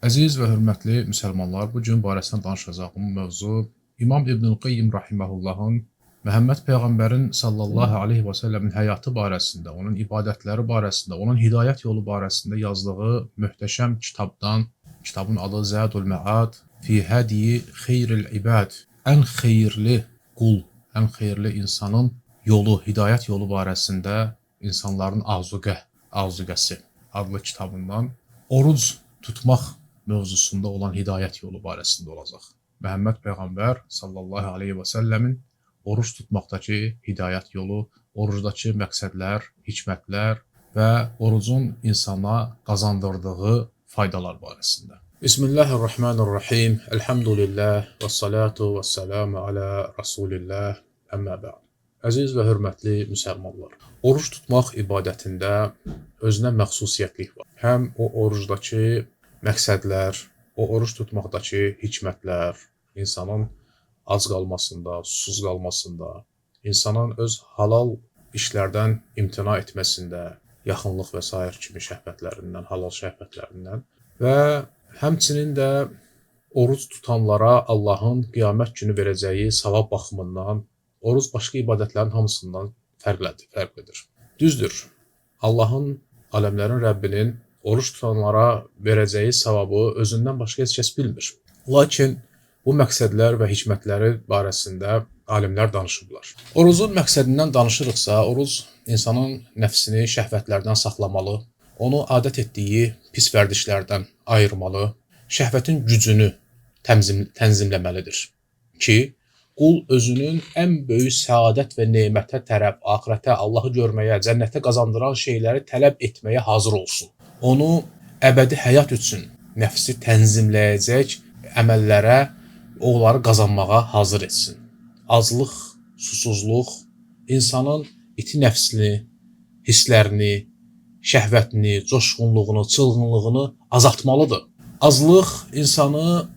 Əziz və hörmətli müsəlmanlar, bu gün barəsində danışacağım mövzu İmam İbnül Qayyim rahimehullahın Məhəmməd Peyğəmbərin sallallahu aleyhi və səlləmin həyatı barəsində, onun ibadətləri barəsində, onun hidayət yolu barəsində yazdığı möhtəşəm kitabdan, kitabın adı Zədul Məad fi Hədyi Xeyril İbad, ən xeyirli qul, ən xeyirli insanın yolu, hidayət yolu barəsində insanların azuqəsi adlı kitabından oruc tutmaq mövzusunda olan hidayət yolu barəsində olacaq. Məhəmməd Peyğəmbər sallallahu aleyhi və səlləmin oruç tutmaqdakı hidayət yolu, orucdakı məqsədlər, hikmətlər və orucun insana qazandırdığı faydalar barəsində. Bismillahirrahmanirrahim. Elhamdülillah və salatu və salamu alə Rasulillah. Əmmə bə'd. Əziz və hörmətli müsəlmanlar, oruç tutmaq ibadətində özünə məxsusiyyətlik var. Həm o orucdakı məqsədlər, o oruç tutmaqdakı hikmətlər, insanın ac qalmasında, susuz qalmasında, insanın öz halal işlərdən imtina etməsində, yaxınlıq və s. kimi şəhvətlərindən, halal şəhvətlərindən və həmçinin də oruc tutanlara Allahın qiyamət günü verəcəyi savab baxımından oruc başqa ibadətlərin hamısından fərqlidir. Düzdür, Allahın, aləmlərin Rəbbinin oruç tutanlara verəcəyi savabı özündən başqa heç kəs bilmir. Lakin bu məqsədlər və hikmətləri barəsində alimlər danışıblar. Orucun məqsədindən danışırıqsa, oruc insanın nəfsini şəhvətlərdən saxlamalı, onu adət etdiyi pis vərdişlərdən ayırmalı, şəhvətin gücünü tənzimləməlidir ki, qul özünün ən böyük səadət və nemətə tərəf, axirətə, Allahı görməyə, cənnətə qazandıran şeyləri tələb etməyə hazır olsun. Onu əbədi həyat üçün nəfsi tənzimləyəcək əməllərə, onları qazanmağa hazır etsin. Aclıq, susuzluq insanın iti nəfsini, hisslərini, şəhvətini, coşğunluğunu, çılğınlığını azaltmalıdır. Aclıq insanı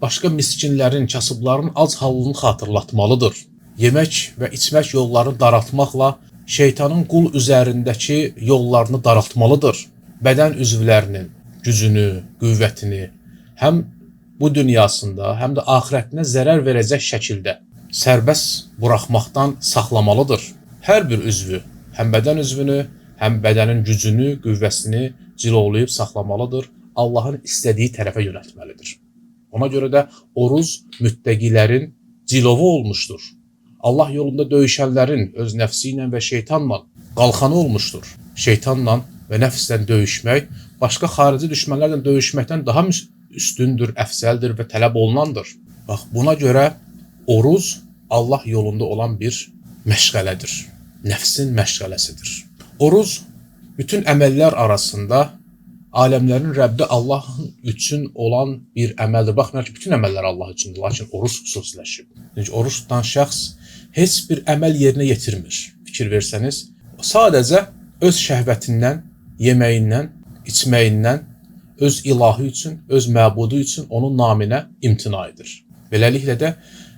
başqa miskinlərin, kasıbların ac halını xatırlatmalıdır. Yemək və içmək yollarını daraltmaqla şeytanın qul üzərindəki yollarını daraltmalıdır. Bədən üzvlərinin gücünü, qüvvətini həm bu dünyasında, həm də axirətinə zərər verəcək şəkildə sərbəst buraxmaqdan saxlamalıdır. Hər bir üzvü, həm bədən üzvünü, həm bədənin gücünü, qüvvəsini cilovlayıb saxlamalıdır. Allahın istədiyi tərəfə yönəltməlidir. Ona görə də oruc müttəqilərin cilovu olmuşdur. Allah yolunda döyüşənlərin öz nəfsi ilə və şeytanla qalxanı olmuşdur. Şeytanla və nəfslə döyüşmək, başqa xarici düşmənlərlə döyüşməkdən daha üstündür, əfsəldir və tələb olunandır. Bax, buna görə oruc Allah yolunda olan bir məşğələdir. Nəfsin məşğələsidir. Oruc bütün əməllər arasında aləmlərin Rəbbi Allahın üçün olan bir əməldir. Baxmayaraq ki, bütün əməllər Allah üçündür, lakin oruc xüsusiləşib. Çünki oruc tutan şəxs heç bir əməl yerinə yetirmir. Fikir versəniz, sadəcə öz şəhvətindən, yeməyindən, içməyindən, öz ilahı üçün, öz məbudu üçün onun naminə imtina edir. Beləliklə də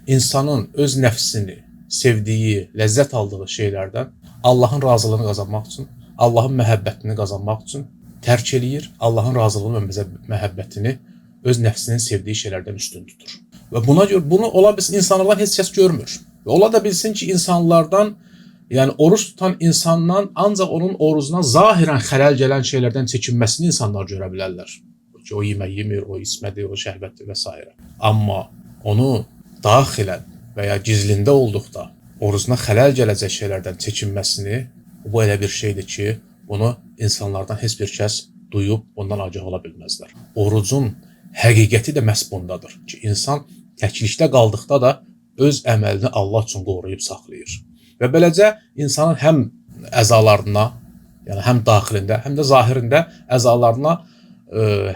insanın öz nəfsini, sevdiyi, ləzzət aldığı şeylərdən Allahın razılığını qazanmaq üçün, Allahın məhəbbətini qazanmaq üçün tərk eləyir, Allahın razılığını və məhəbbətini öz nəfsinin sevdiyi şeylərdən üstün tutur. Və buna görə bunu ola bilsin insanlardan heç kəs görmür. Və ola da bilsin ki, insanlardan, yəni oruç tutan insandan ancaq onun orucuna zahirən xələl gələn şeylərdən çəkinməsini insanlar görə bilərlər. Ki, o yemək yemir, o içmədir, o şəhvətdir və s. Amma onu daxilən və ya gizlində olduqda orucuna xələl gələcək şeylərdən çəkinməsini, bu elə bir şeydir ki, bunu insanlardan heç bir kəs duyub ondan agah ola bilməzlər. Orucun həqiqəti də məhz bundadır ki, insan təklikdə qaldıqda da öz əməlini Allah üçün qoruyub saxlayır. Və beləcə insanın həm əzalarına, yəni həm daxilində, həm də zahirində əzalarına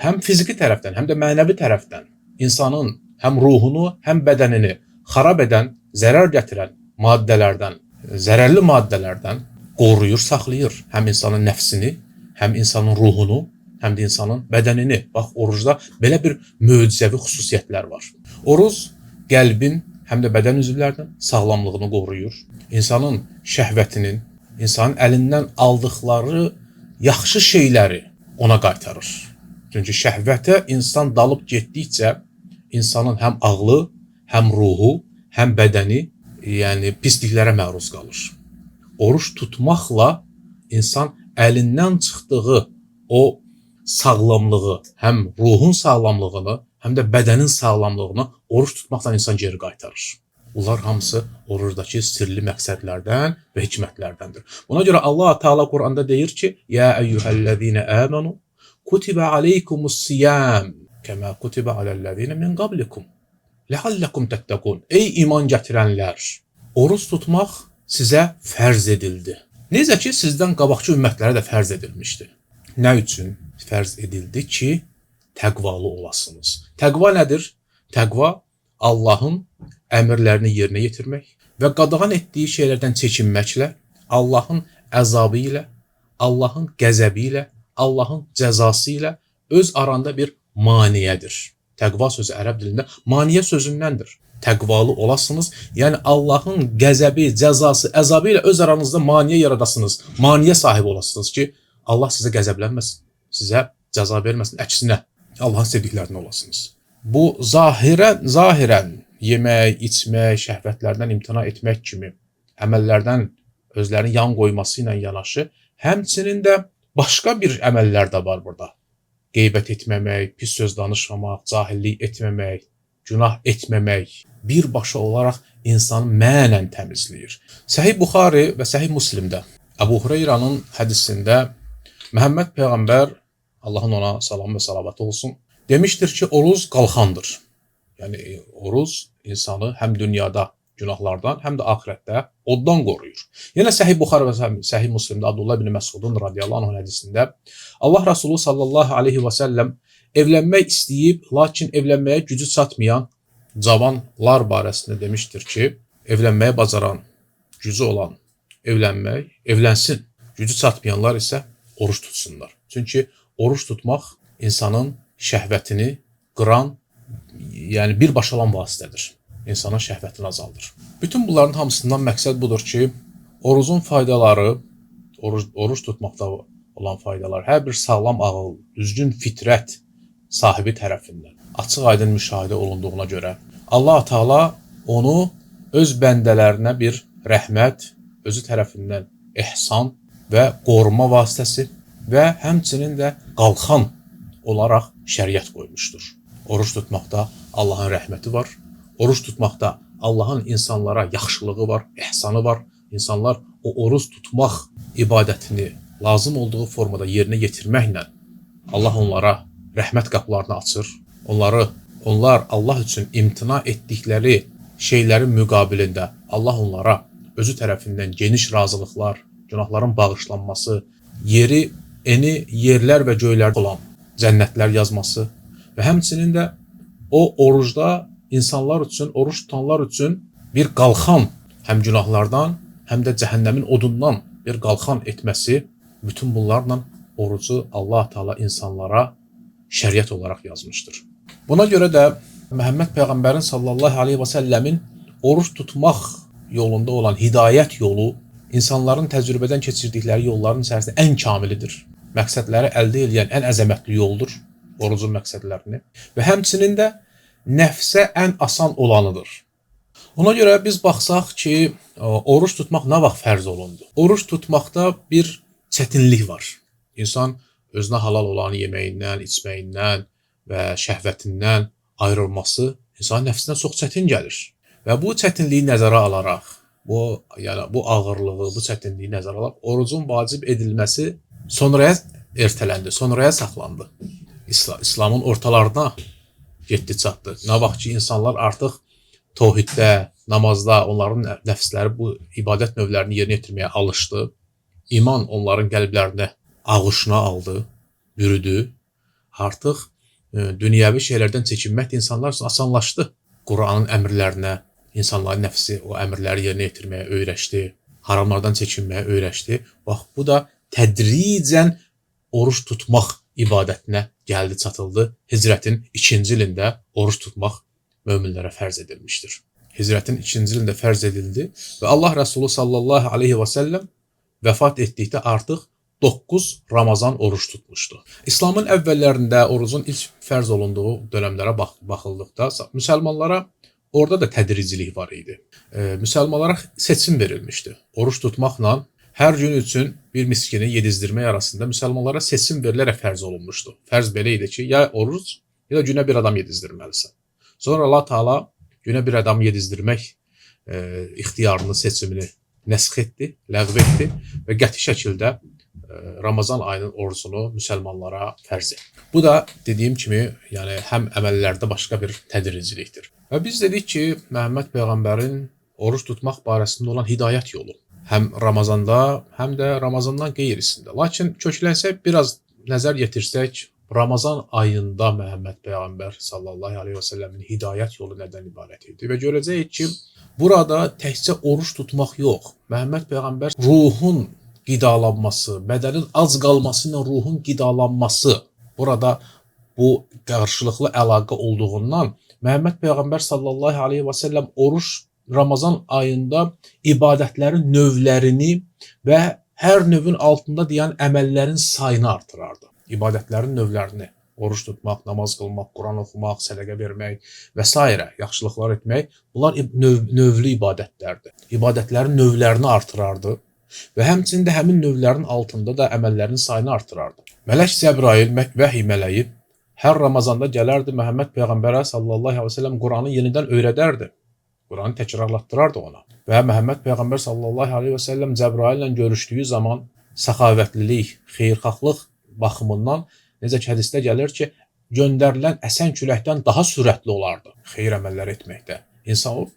həm fiziki tərəfdən, həm də mənəvi tərəfdən insanın həm ruhunu, həm bədənini xarab edən, zərər gətirən maddələrdən, zərərli maddələrdən qoruyur, saxlayır. Həm insanın nəfsini, həm insanın ruhunu, həm də insanın bədənini. Bax, orucda belə bir möcüzəvi xüsusiyyətlər var. Oruc qəlbin, həm də bədən üzvlərinin sağlamlığını qoruyur. İnsanın şəhvətinin, insanın əlindən aldıqları yaxşı şeyləri ona qaytarır. Çünki şəhvətə insan dalıb getdikcə insanın həm ağlı, həm ruhu, həm bədəni, yəni pisliklərə məruz qalır. Oruç tutmaqla insan əlindən çıxdığı o sağlamlığı, həm ruhun sağlamlığını, həm də bədənin sağlamlığını oruç tutmaqla insan geri qaytarır. Bunlar hamısı orucdakı sirli məqsədlərdən və hikmətlərdəndir. Buna görə Allah Teala Quranda deyir ki: "Ya eyyuhellezine amenu kutiba aleykumus-siyam kema kutiba alellezine min qablikum leallekum tettekun." Ey iman gətirənlər, oruç tutmaq sizə fərz edildi. Necə ki sizdən qabaqçı ümmətlərə də fərz edilmişdi. Nə üçün fərz edildi ki, təqvalı olasınız. Təqva nədir? Təqva Allahın əmrlərini yerinə yetirmək və qadağan etdiyi şeylərdən çəkinməklə, Allahın əzabı ilə, Allahın qəzəbi ilə, Allahın cəzası ilə öz aranda bir maniyədir. Təqva sözü ərəb dilində maniyə sözündəndir. Təqvalı olasınız, yəni Allahın qəzəbi, cəzası, əzabı ilə öz aranızda maniyə yaradasınız, maniyə sahibi olasınız ki, Allah sizə qəzəblənməsin, sizə cəza verməsin, əksinə Allahın sevdiklərinə olasınız. Bu zahirən yemək, içmək, şəhvətlərdən imtina etmək kimi əməllərdən özlərini yan qoyması ilə yanaşı, həmçinin də başqa bir əməllər də var burada. Qeybət etməmək, pis söz danışmamaq, cahillik etməmək, günah etməmək birbaşa olaraq insanı mənən təmizləyir. Səhih Buxari və Səhih Müslimdə Əbu Hureyranın hədisində Məhəmməd Peyğəmbər, Allahın ona salamı və salavatı olsun, demişdir ki, oruc qalxandır. Yəni, oruc insanı həm dünyada günahlardan, həm də axirətdə oddan qoruyur. Yenə Səhih Buxari və Səhih Müslimdə Abdullah ibn Məsudun radiyallahu anh hədisində Allah Rasulü sallallahu aleyhi və səlləm evlənmək istəyib, lakin evlənməyə gücü çatmayan cavanlar barəsində demişdir ki, evlənməyə bacaran, gücü olan evlənsin. Gücü çatmayanlar isə oruç tutsunlar. Çünki oruç tutmaq insanın şəhvətini qıran, yəni birbaşa olan vasitədir. İnsanın şəhvətini azaldır. Bütün bunların hamısından məqsəd budur ki, orucun faydaları, oruç tutmaqda olan faydalar, hər bir sağlam ağıl, düzgün fitrət sahibi tərəfindən açıq aydın müşahidə olunduğuna görə Allah Teala onu öz bəndələrinə bir rəhmət, özü tərəfindən ehsan və qoruma vasitəsi və həmçinin də qalxan olaraq şəriət qoymuşdur. Oruç tutmaqda Allahın rəhməti var. Oruç tutmaqda Allahın insanlara yaxşılığı var, ehsanı var. İnsanlar o oruç tutmaq ibadətini lazım olduğu formada yerinə yetirməklə Allah onlara rəhmət qapılarını açır. Onlar Allah üçün imtina etdikləri şeylərin müqabilində Allah onlara özü tərəfindən geniş razılıqlar, günahların bağışlanması, eni yerlər və göylərdə olan cənnətlər yazması və həmçinin də o orucda insanlar üçün, oruç tutanlar üçün bir qalxan, həm günahlardan, həm də cəhənnəmin odundan bir qalxan etməsi, bütün bunlarla orucu Allah Teala insanlara şəriət olaraq yazmışdır. Buna görə də Məhəmməd Peyğəmbərin sallallahu aleyhi və səlləmin oruç tutmaq yolunda olan hidayət yolu insanların təcrübədən keçirdikləri yolların içərisində ən kamilidir. Məqsədləri əldə edən ən əzəmətli yoldur, orucun məqsədlərini və həmçinin də nəfsə ən asan olanıdır. Ona görə biz baxsaq ki, oruç tutmaq nə vaxt fərz olundu? Oruç tutmaqda bir çətinlik var. İnsan özünə halal olan yeməyindən, içməyindən və şəhvətindən ayrılması insanın nəfsinə çox çətin gəlir. Və bu çətinliyi nəzərə alaraq, bu ağırlığı, bu çətinliyi nəzərə alaraq orucun vacib edilməsi sonraya ertələndi, sonraya saxlandı. İslamın ortalarına getdi çatdı. Nə vaxt ki, insanlar artıq tohiddə, namazda onların nəfsləri bu ibadət növlərini yerinə yetirməyə alışdı. İman onların qəlblərinə ağuşuna aldı, bürüdü. Artıq dünyəvi şeylərdən çəkinmək insanlar üçün asanlaşdı. Quranın əmrlərinə, insanların nəfsi o əmrləri yerinə yetirməyə öyrəşdi, haramlardan çəkinməyə öyrəşdi. Bax, bu da tədricən oruç tutmaq ibadətinə gəldi, çatıldı. Hicrətin 2-ci ilində oruç tutmaq möminlərə fərz edilmişdir. Hicrətin 2-ci ilində fərz edildi və Allah Rəsulü sallallahu aleyhi və səlləm vəfat etdikdə artıq 9 Ramazan oruç tutmuşdu. İslamın əvvəllərində orucun ilk fərz olunduğu dönəmlərə baxıldıqda müsəlmanlara orada da tədricilik var idi. Müsəlmanlara seçim verilmişdi. Oruç tutmaqla hər gün üçün bir miskini yedizdirmək arasında müsəlmanlara seçim verilərək fərz olunmuşdu. Fərz belə idi ki, ya oruc, ya da günə bir adam yedizdirməlisən. Sonra Allah Taala günə bir adam yedizdirmək ixtiyarını, seçimini nəsx etdi, ləğv etdi və qəti şəkildə Ramazan ayının orucunu müsəlmanlara fərz etdi. Bu da dediyim kimi, yəni həm əməllərdə başqa bir tədricilikdir. Və biz dedik ki, Məhəmməd Peyğəmbərin oruç tutmaq barəsində olan hidayət yolu həm Ramazanda, həm də Ramazandan qeyrisində. Lakin köklənsək, biraz nəzər yetirsək, Ramazan ayında Məhəmməd Peyğəmbər sallallahu aleyhi və səlləmin hidayət yolu nədən ibarət idi? Və görəcəyik ki, burada təkcə oruç tutmaq yox, Məhəmməd Peyğəmbər ruhun qidalanması, bədənin ac qalması ilə ruhun qidalanması, burada bu qarşılıqlı əlaqə olduğundan Məhəmməd Peyğəmbər sallallahu aleyhi və səlləm oruç Ramazan ayında ibadətlərin növlərini və hər növün altında deyən əməllərin sayını artırardı. İbadətlərin növlərini, oruç tutmaq, namaz qılmaq, Quran oxumaq, sədəqə vermək və s. yaxşılıqlar etmək, bunlar növlü ibadətlərdir. İbadətlərin növlərini artırardı və həmçində həmin növlərin altında da əməllərin sayını artırardı. Mələk Cəbrail, vəhiy mələyi hər Ramazanda gələrdi Məhəmməd Peyğəmbərə sallallahu aleyhi və səlləm Quranı yenidən öyrədərdi. Quranı təkrarlatdırardı ona. Və Məhəmməd Peyğəmbər sallallahu aleyhi və səlləm Cəbraillə görüşdüyü zaman səxavətlilik, xeyirxahlıq baxımından necə ki hədisdə gəlir ki, göndərilən əsən küləkdən daha sürətli olardı xeyir əməllər etməkdə. İnsan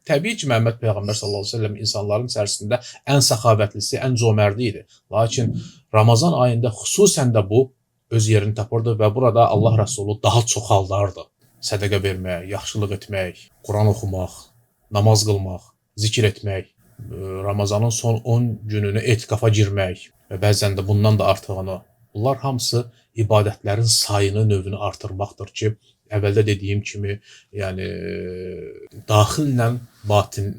təbii ki, Məhəmməd Peyğəmbər sallallahu aleyhi və səlləm insanların içərisində ən səxavətlisi, ən cömərdi idi. Lakin Ramazan ayında xüsusən də bu öz yerini tapırdı və burada Allah Rəsulu daha çoxaldardı. Sədəqə vermək, yaxşılıq etmək, Quran oxumaq, namaz qılmaq, zikr etmək, Ramazanın son 10 gününü etikafa girmək və bəzən də bundan da artığını. Bunlar hamısı ibadətlərin sayını, növünü artırmaqdır ki, əvvəldə dediyim kimi, yəni daxillə batin,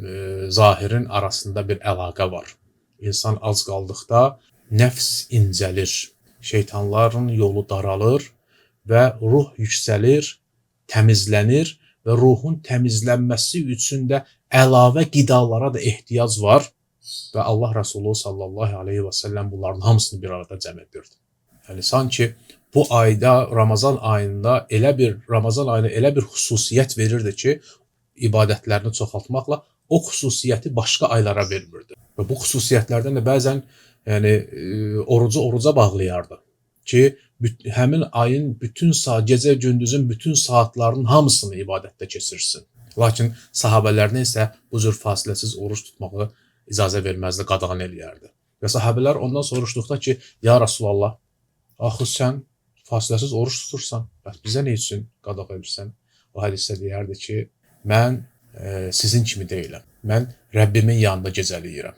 zahirin arasında bir əlaqə var. İnsan az qaldıqda nəfs incəlir, şeytanların yolu daralır və ruh yüksəlir, təmizlənir və ruhun təmizlənməsi üçün də əlavə qidalara da ehtiyac var və Allah Rəsulu sallallahu aleyhi və səlləm bunların hamısını bir arada cəm edirdi. Yəni sanki bu ayda, Ramazan ayında Ramazan ayına elə bir xüsusiyyət verirdi ki, ibadətlərini çoxaltmaqla o xüsusiyyəti başqa aylara vermirdi. Və bu xüsusiyyətlərdən də bəzən oruca bağlayardı ki, həmin ayın bütün gecə gündüzün bütün saatlarının hamısını ibadətdə keçirsin. Lakin sahabələrinə isə bu cür fasiləsiz oruç tutmağı icazə verməzdi, qadağan eləyərdi. Və sahabələr ondan soruşduqda ki, ya Rasulallah, axı sən fasiləsiz oruç tutursan, bizə nə üçün qadağan edirsən? O hədisdə deyərdi ki, mən sizin kimi deyiləm. Mən Rəbbimin yanında gecəliyirəm.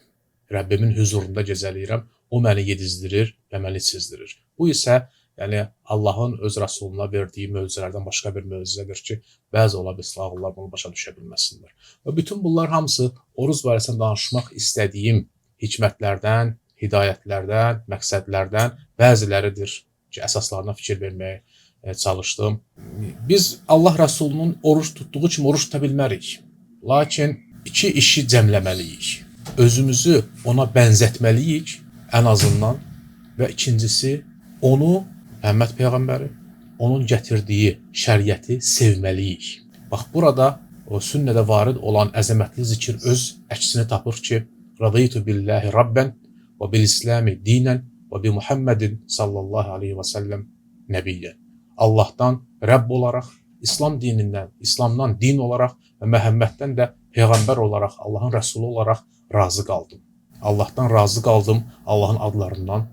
Rəbbimin huzurunda gecəliyirəm. O məni yedizdirir və məni içizdirir. Bu isə yəni Allahın öz Rəsuluna verdiyi möcüzələrdən başqa bir möcüzədir ki, bəzi ola bilsələr bunu başa düşə bilməsinlər. Və bütün bunlar hamısı oruc barəsində danışmaq istədiyim hikmətlərdən, hidayətlərdən, məqsədlərdən bəziləridir ki, əsaslarına fikir verməyə çalışdım. Biz Allah Rəsulunun oruç tutduğu kimi oruç tuta bilmərik. Lakin iki işi cəmləməliyik. Özümüzü ona bənzətməliyik ən azından və ikincisi onu, Məhəmməd Peyğəmbəri, onun gətirdiyi şəriəti sevməliyik. Bax, burada o sünnədə varid olan əzəmətli zikir öz əksini tapır ki, Raditu billahi rabben və bil-islami dinən və bi Muhammedin sallallahu aleyhi və səlləm nəbiyyən. Allahdan Rəbb olaraq, İslam dinindən, İslamdan din olaraq və Məhəmməddən də Peyğəmbər olaraq, Allahın Rəsulu olaraq razı qaldım. Allahdan razı qaldım, Allahın adlarından,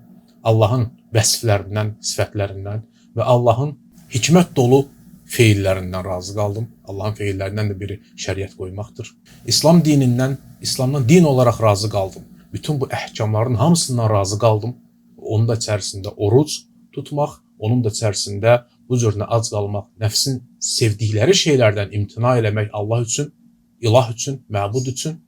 Allahın vəsiflərindən, sifətlərindən və Allahın hikmət dolu feillərindən razı qaldım. Allahın feillərindən də biri şəriət qoymaqdır. İslam dinindən, İslamdan din olaraq razı qaldım. Bütün bu əhkamların hamısından razı qaldım. Onun da içərisində oruc tutmaq, onun da içərisində bu cürünə ac qalmaq, nəfsin sevdikləri şeylərdən imtina eləmək Allah üçün, ilah üçün, məbud üçün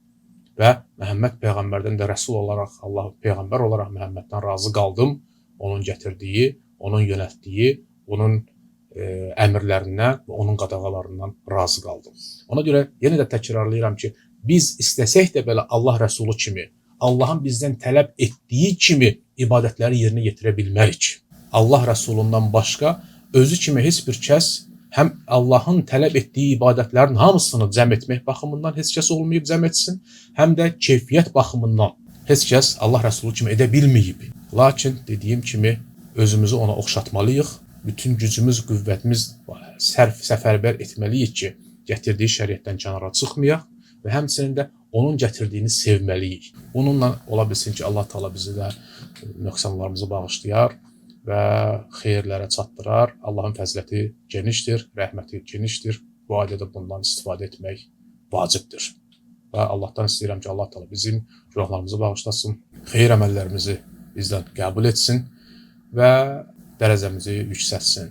və Məhəmməd peyğəmbərdən də rəsul olaraq, Allah peyğəmbər olaraq Məhəmməddən razı qaldım. Onun gətirdiyi, onun yönəltdiyi, onun əmrlərindən və onun qadağalarından razı qaldım. Ona görə yenə də təkrarlayıram ki, biz istəsək də belə Allah rəsulu kimi, Allahın bizdən tələb etdiyi kimi ibadətləri yerinə yetirə bilmərik. Allah rəsulundan başqa özü kimi heç bir kəs həm Allahın tələb etdiyi ibadətlərin hamısını cəm etmək baxımından heç kəs olmayıb cəm etsin, həm də keyfiyyət baxımından heç kəs Allah rəsulu kimi edə bilməyib. Lakin dediyim kimi özümüzü ona oxşatmalıyıq. Bütün gücümüz, qüvvətimiz səfərbər etməliyik ki, gətirdiyi şəriətdən kənara çıxmayaq və həmçinin də onun gətirdiyini sevməliyik. Bununla ola bilsin ki, Allah Taala bizi də nöqsanlarımızı bağışlayar və xeyirlərə çatdırar. Allahın fəziləti genişdir, rəhməti genişdir. Bu ayda da bundan istifadə etmək vacibdir. Və Allahdan istəyirəm ki, Allah Taala bizim günahlarımızı bağışlasın, xeyir əməllərimizi bizdən qəbul etsin və dərəcəmizi yüksəltsin.